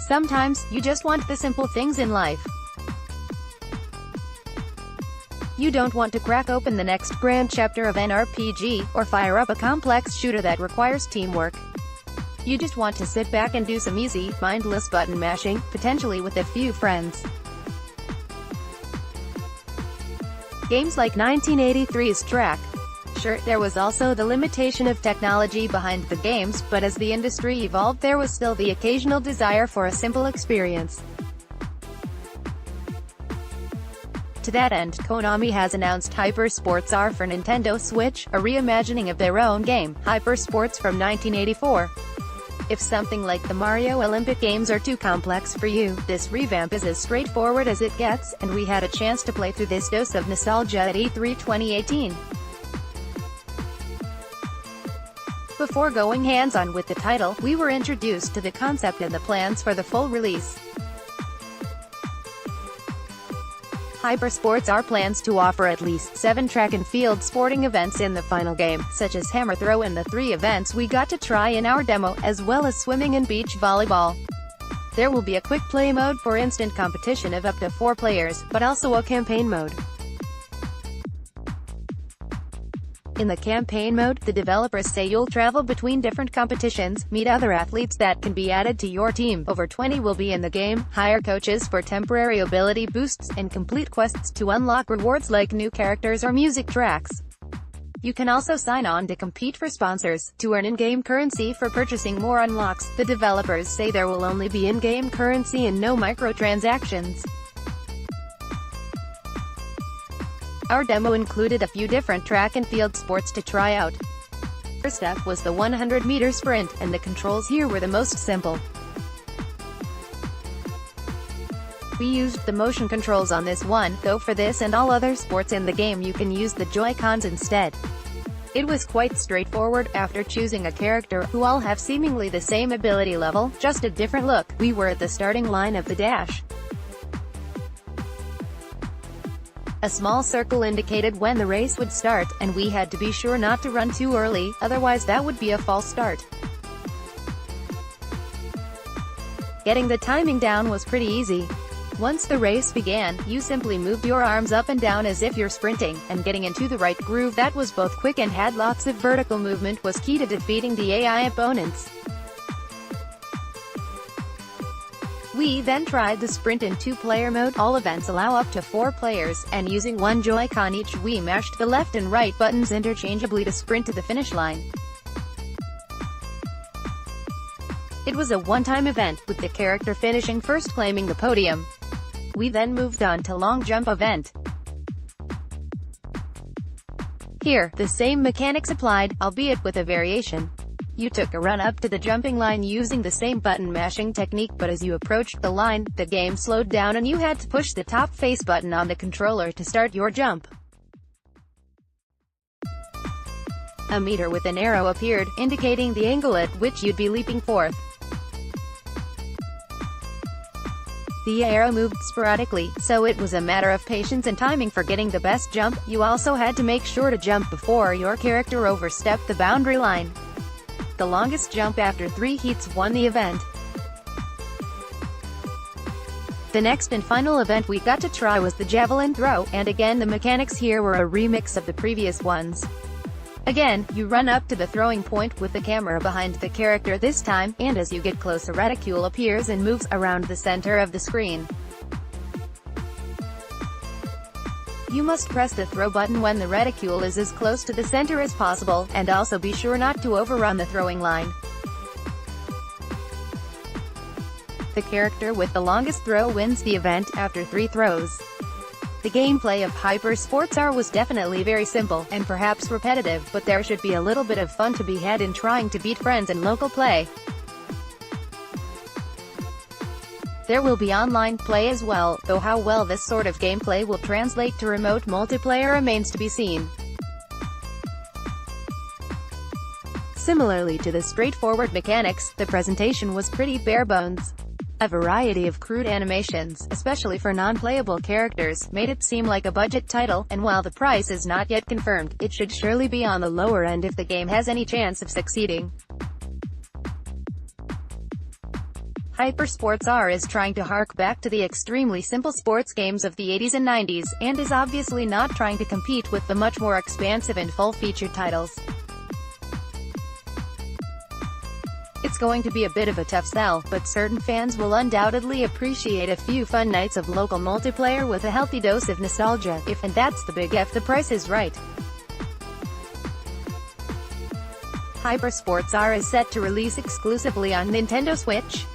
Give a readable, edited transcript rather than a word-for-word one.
Sometimes, you just want the simple things in life. You don't want to crack open the next grand chapter of an RPG, or fire up a complex shooter that requires teamwork. You just want to sit back and do some easy, mindless button mashing, potentially with a few friends. Games like 1983's Track. Sure, there was also the limitation of technology behind the games, but as the industry evolved there was still the occasional desire for a simple experience. To that end, Konami has announced Hyper Sports R for Nintendo Switch, a reimagining of their own game, Hyper Sports from 1984. If something like the Mario Olympic Games are too complex for you, this revamp is as straightforward as it gets, and we had a chance to play through this dose of nostalgia at E3 2018. Before going hands-on with the title, we were introduced to the concept and the plans for the full release. Hyper Sports R plans to offer at least 7 track and field sporting events in the final game, such as hammer throw and the 3 events we got to try in our demo, as well as swimming and beach volleyball. There will be a quick play mode for instant competition of up to 4 players, but also a campaign mode. In the campaign mode, the developers say you'll travel between different competitions, meet other athletes that can be added to your team, over 20 will be in the game, hire coaches for temporary ability boosts, and complete quests to unlock rewards like new characters or music tracks. You can also sign on to compete for sponsors, to earn in-game currency for purchasing more unlocks. The developers say there will only be in-game currency and no microtransactions. Our demo included a few different track and field sports to try out. First up was the 100-meter sprint, and the controls here were the most simple. We used the motion controls on this one, though for this and all other sports in the game you can use the Joy-Cons instead. It was quite straightforward. After choosing a character, who all have seemingly the same ability level, just a different look, we were at the starting line of the dash. A small circle indicated when the race would start, and we had to be sure not to run too early, otherwise that would be a false start. Getting the timing down was pretty easy. Once the race began, you simply moved your arms up and down as if you're sprinting, and getting into the right groove that was both quick and had lots of vertical movement was key to defeating the AI opponents. We then tried the sprint in 2-player mode. All events allow up to 4 players, and using one Joy-Con each we mashed the left and right buttons interchangeably to sprint to the finish line. It was a one-time event, with the character finishing first claiming the podium. We then moved on to long jump event. Here, the same mechanics applied, albeit with a variation. You took a run up to the jumping line using the same button mashing technique, but as you approached the line, the game slowed down and you had to push the top face button on the controller to start your jump. A meter with an arrow appeared, indicating the angle at which you'd be leaping forth. The arrow moved sporadically, so it was a matter of patience and timing for getting the best jump. You also had to make sure to jump before your character overstepped the boundary line. The longest jump after 3 heats won the event. The next and final event we got to try was the javelin throw, and again the mechanics here were a remix of the previous ones. Again, you run up to the throwing point with the camera behind the character this time, and as you get close a reticule appears and moves around the center of the screen. You must press the throw button when the reticule is as close to the center as possible, and also be sure not to overrun the throwing line. The character with the longest throw wins the event, after 3 throws. The gameplay of Hyper Sports R was definitely very simple, and perhaps repetitive, but there should be a little bit of fun to be had in trying to beat friends in local play. There will be online play as well, though how well this sort of gameplay will translate to remote multiplayer remains to be seen. Similarly to the straightforward mechanics, the presentation was pretty bare bones. A variety of crude animations, especially for non-playable characters, made it seem like a budget title, and while the price is not yet confirmed, it should surely be on the lower end if the game has any chance of succeeding. Hypersports R is trying to hark back to the extremely simple sports games of the 80s and 90s, and is obviously not trying to compete with the much more expansive and full-featured titles. It's going to be a bit of a tough sell, but certain fans will undoubtedly appreciate a few fun nights of local multiplayer with a healthy dose of nostalgia, and that's the big if, the price is right. Hypersports R is set to release exclusively on Nintendo Switch.